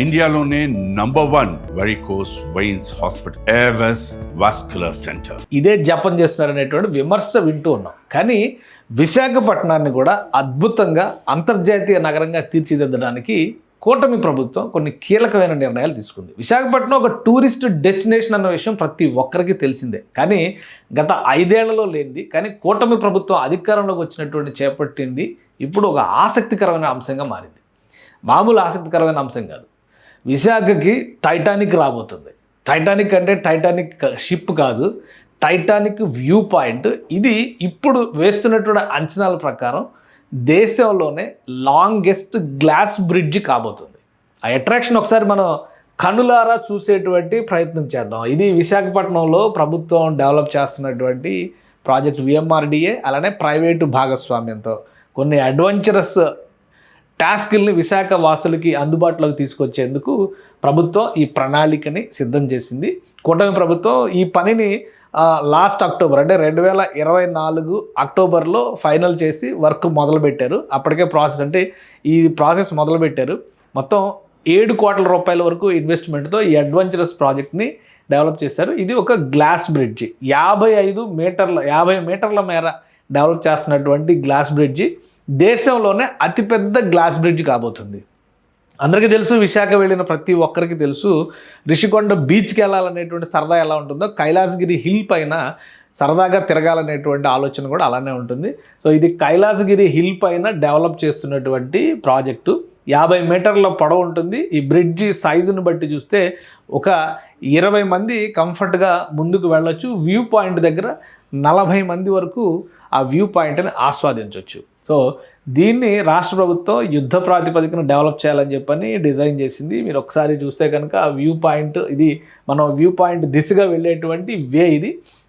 ఇండియాలోనే #1 varicose veins hospital Avis vascular centre. ఇదే జపం చేస్తున్నారనేటువంటి విమర్శ వింటూ ఉన్నాం. కానీ విశాఖపట్నాన్ని కూడా అద్భుతంగా అంతర్జాతీయ నగరంగా తీర్చిదిద్దడానికి కూటమి ప్రభుత్వం కొన్ని కీలకమైన నిర్ణయాలు తీసుకుంది. విశాఖపట్నం ఒక టూరిస్ట్ డెస్టినేషన్ అన్న విషయం ప్రతి ఒక్కరికి తెలిసిందే. కానీ గత 5 ఏళ్లలో లేనిది, కానీ కూటమి ప్రభుత్వం అధికారంలోకి వచ్చినటువంటి చేపట్టింది ఇప్పుడు ఒక ఆసక్తికరమైన అంశంగా మారింది. మామూలు ఆసక్తికరమైన అంశం కాదు. విశాఖకి టైటానిక్ రాబోతుంది. టైటానిక్ అంటే టైటానిక్ షిప్ కాదు, టైటానిక్ వ్యూ పాయింట్. ఇది ఇప్పుడు వేస్తున్నటువంటి అంచనాల ప్రకారం దేశంలోనే లాంగెస్ట్ గ్లాస్ బ్రిడ్జ్ కాబోతుంది. ఆ అట్రాక్షన్ ఒకసారి మనం కనులారా చూసేటువంటి ప్రయత్నం చేద్దాం. ఇది విశాఖపట్నంలో ప్రభుత్వం డెవలప్ చేస్తున్నటువంటి ప్రాజెక్ట్ విఎంఆర్డిఏ, అలానే ప్రైవేటు భాగస్వామ్యంతో కొన్ని అడ్వెంచరస్ టాస్క్ల్ని విశాఖ వాసులకి అందుబాటులోకి తీసుకొచ్చేందుకు ప్రభుత్వం ఈ ప్రణాళికని సిద్ధం చేసింది. కూటమి ప్రభుత్వం ఈ పనిని లాస్ట్ అక్టోబర్ అంటే 2024 అక్టోబర్లో ఫైనల్ చేసి వర్క్ మొదలుపెట్టారు. అప్పటికే ఈ ప్రాసెస్ మొదలుపెట్టారు. మొత్తం 7 కోట్ల రూపాయల వరకు ఇన్వెస్ట్మెంట్తో ఈ అడ్వెంచరస్ ప్రాజెక్ట్ని డెవలప్ చేశారు. ఇది ఒక గ్లాస్ బ్రిడ్జి, 50 మీటర్ల మేర డెవలప్ చేస్తున్నటువంటి గ్లాస్ బ్రిడ్జి. దేశంలోనే అతిపెద్ద గ్లాస్ బ్రిడ్జ్ కాబోతుంది. అందరికీ తెలుసు, విశాఖ వెళ్ళిన ప్రతి ఒక్కరికి తెలుసు, రిషికొండ బీచ్కి వెళ్ళాలనేటువంటి సరదా ఎలా ఉంటుందో కైలాసగిరి హిల్ పైన సరదాగా తిరగాలనేటువంటి ఆలోచన కూడా అలానే ఉంటుంది. సో ఇది కైలాసగిరి హిల్ పైన డెవలప్ చేస్తున్నటువంటి ప్రాజెక్టు. 50 మీటర్ల పొడవు ఉంటుంది. ఈ బ్రిడ్జి సైజుని బట్టి చూస్తే ఒక 20 మంది కంఫర్ట్గా ముందుకు వెళ్ళొచ్చు. వ్యూ పాయింట్ దగ్గర 40 మంది వరకు ఆ వ్యూ పాయింట్ని ఆస్వాదించవచ్చు. సో దీన్ని రాష్ట్ర ప్రభుత్వం యుద్ధ ప్రాతిపదికన డెవలప్ చేయాలని చెప్పని డిజైన్ చేసింది. మీరు ఒకసారి చూస్తే కనుక ఆ వ్యూ పాయింట్, ఇది మనం వ్యూ పాయింట్ దిశగా వెళ్ళేటువంటి వే.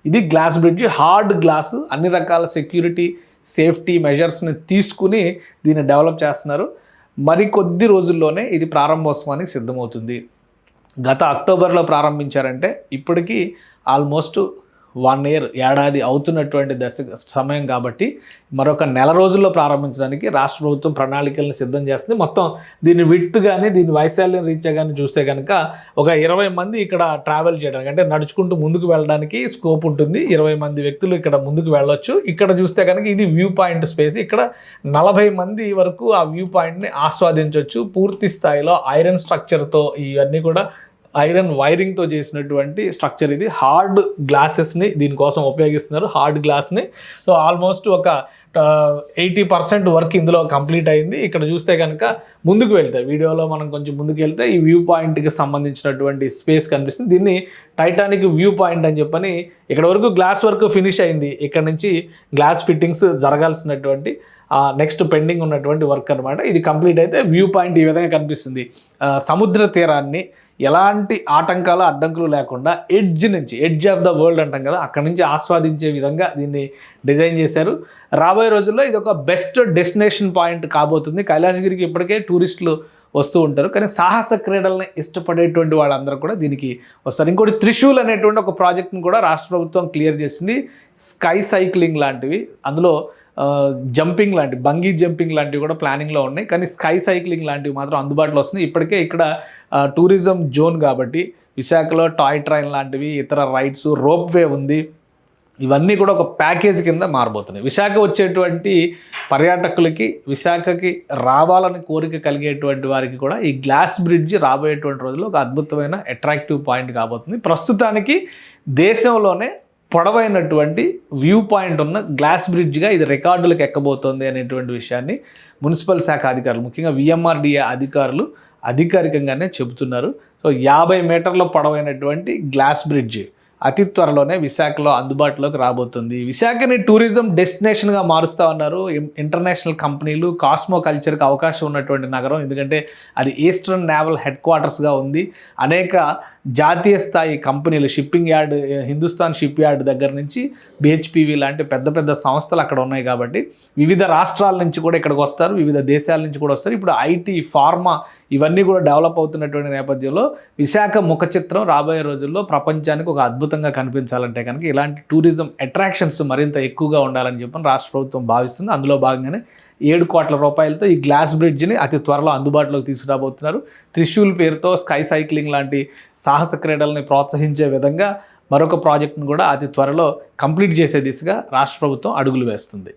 ఇది గ్లాస్ బ్రిడ్జ్, హార్డ్ గ్లాసు, అన్ని రకాల సెక్యూరిటీ సేఫ్టీ మెజర్స్ని తీసుకుని దీన్ని డెవలప్ చేస్తున్నారు. మరికొద్ది రోజుల్లోనే ఇది ప్రారంభోత్సవానికి సిద్ధమవుతుంది. గత అక్టోబర్లో ప్రారంభించారంటే ఇప్పటికీ ఆల్మోస్ట్ 1 year, ఏడాది అవుతున్నటువంటి సమయం కాబట్టి మరొక నెల రోజుల్లో ప్రారంభించడానికి రాష్ట్ర ప్రభుత్వం ప్రణాళికలను సిద్ధం చేస్తుంది. మొత్తం దీని విడ్త్ కానీ దీని వైశాల్యం రీత్యా కానీ చూస్తే కనుక ఒక 20 మంది ఇక్కడ ట్రావెల్ చేయడానికి, అంటే నడుచుకుంటూ ముందుకు వెళ్ళడానికి స్కోప్ ఉంటుంది. 20 మంది వ్యక్తులు ఇక్కడ ముందుకు వెళ్ళొచ్చు. ఇక్కడ చూస్తే కనుక ఇది వ్యూ పాయింట్ స్పేస్. ఇక్కడ 40 మంది వరకు ఆ వ్యూ పాయింట్ని ఆస్వాదించవచ్చు. పూర్తి స్థాయిలో ఐరన్ స్ట్రక్చర్తో, ఇవన్నీ కూడా ఐరన్ వైరింగ్తో చేసినటువంటి స్ట్రక్చర్. ఇది హార్డ్ గ్లాసెస్ని దీనికోసం ఉపయోగిస్తున్నారు, హార్డ్ గ్లాస్ని. సో ఆల్మోస్ట్ ఒక 80% వర్క్ ఇందులో కంప్లీట్ అయింది. ఇక్కడ చూస్తే కనుక ముందుకు వెళ్తే, వీడియోలో మనం కొంచెం ముందుకు వెళ్తే ఈ వ్యూ పాయింట్కి సంబంధించినటువంటి స్పేస్ కనిపిస్తుంది. దీన్ని టైటానిక్ వ్యూ పాయింట్ అని చెప్పని, ఇక్కడ వరకు గ్లాస్ వర్క్ ఫినిష్ అయింది. ఇక్కడ నుంచి గ్లాస్ ఫిట్టింగ్స్ జరగాల్సినటువంటి నెక్స్ట్ పెండింగ్ ఉన్నటువంటి వర్క్ అనమాట. ఇది కంప్లీట్ అయితే వ్యూ పాయింట్ ఈ విధంగా కనిపిస్తుంది. సముద్ర తీరాన్ని ఎలాంటి ఆటంకాలు అడ్డంకులు లేకుండా ఎడ్జ్ ఆఫ్ ద వరల్డ్ అంటాం కదా, అక్కడి నుంచి ఆస్వాదించే విధంగా దీన్ని డిజైన్ చేశారు. రాబోయే రోజుల్లో ఇది ఒక బెస్ట్ డెస్టినేషన్ పాయింట్ కాబోతుంది. కైలాసగిరికి ఇప్పటికే టూరిస్టులు వస్తూ ఉంటారు, కానీ సాహస క్రీడల్ని ఇష్టపడేటువంటి వాళ్ళందరూ కూడా దీనికి వస్తారు. ఇంకోటి త్రిశూల్ అనేటువంటి ఒక ప్రాజెక్ట్ని కూడా రాష్ట్ర ప్రభుత్వం క్లియర్ చేసింది. స్కై సైక్లింగ్ లాంటివి, అందులో జంపింగ్ లాంటివి, బంగీ జంపింగ్ లాంటివి కూడా ప్లానింగ్లో ఉన్నాయి. కానీ స్కై సైక్లింగ్ లాంటివి మాత్రం అందుబాటులో వస్తున్నాయి. ఇప్పటికే ఇక్కడ టూరిజం జోన్ కాబట్టి విశాఖలో టాయ్ ట్రైన్ లాంటివి, ఇతర రైడ్స్, రోప్ వే ఉంది. ఇవన్నీ కూడా ఒక ప్యాకేజ్ కింద మారబోతున్నాయి. విశాఖ వచ్చేటువంటి పర్యాటకులకి, విశాఖకి రావాలని కోరిక కలిగేటువంటి వారికి కూడా ఈ గ్లాస్ బ్రిడ్జ్ రాబోయేటువంటి రోజుల్లో ఒక అద్భుతమైన అట్రాక్టివ్ పాయింట్ కాబోతుంది. ప్రస్తుతానికి దేశంలోనే పొడవైనటువంటి వ్యూ పాయింట్ ఉన్న గ్లాస్ బ్రిడ్జ్గా ఇది రికార్డులకు ఎక్కబోతోంది అనేటువంటి విషయాన్ని మున్సిపల్ శాఖ అధికారులు, ముఖ్యంగా విఎంఆర్డిఏ అధికారులు అధికారికంగానే చెబుతున్నారు. సో 50 మీటర్ల పొడవైనటువంటి గ్లాస్ బ్రిడ్జ్ అతి త్వరలోనే విశాఖలో అందుబాటులోకి రాబోతుంది. విశాఖని టూరిజం డెస్టినేషన్గా మారుస్తూ ఉన్నారు ఇంటర్నేషనల్ కంపెనీలు. కాస్మో కల్చర్కి అవకాశం ఉన్నటువంటి నగరం, ఎందుకంటే అది ఈస్టర్న్ నేవల్ హెడ్ క్వార్టర్స్గా ఉంది. అనేక జాతీయ స్థాయి కంపెనీలు, shipping yard, Hindustan ship yard దగ్గర నుంచి బిహెచ్పివి లాంటి పెద్ద పెద్ద సంస్థలు అక్కడ ఉన్నాయి. కాబట్టి వివిధ రాష్ట్రాల నుంచి కూడా ఇక్కడికి వస్తారు, వివిధ దేశాల నుంచి కూడా వస్తారు. ఇప్పుడు ఐటీ, ఫార్మా ఇవన్నీ కూడా డెవలప్ అవుతున్నటువంటి నేపథ్యంలో విశాఖ ముఖ చిత్రం రాబోయే రోజుల్లో ప్రపంచానికి ఒక అద్భుతంగా కనిపించాలంటే కనుక ఇలాంటి టూరిజం అట్రాక్షన్స్ మరింత ఎక్కువగా ఉండాలని చెప్పని రాష్ట్ర ప్రభుత్వం భావిస్తుంది. అందులో భాగంగానే 7 కోట్ల రూపాయలతో ఈ గ్లాస్ బ్రిడ్జ్ని అతి త్వరలో అందుబాటులోకి తీసుకురాబోతున్నారు. త్రిశూల్ పేరుతో స్కై సైక్లింగ్ లాంటి సాహస క్రీడల్ని ప్రోత్సహించే విధంగా మరొక ప్రాజెక్టును కూడా అతి త్వరలో కంప్లీట్ చేసే దిశగా రాష్ట్ర ప్రభుత్వం అడుగులు వేస్తుంది.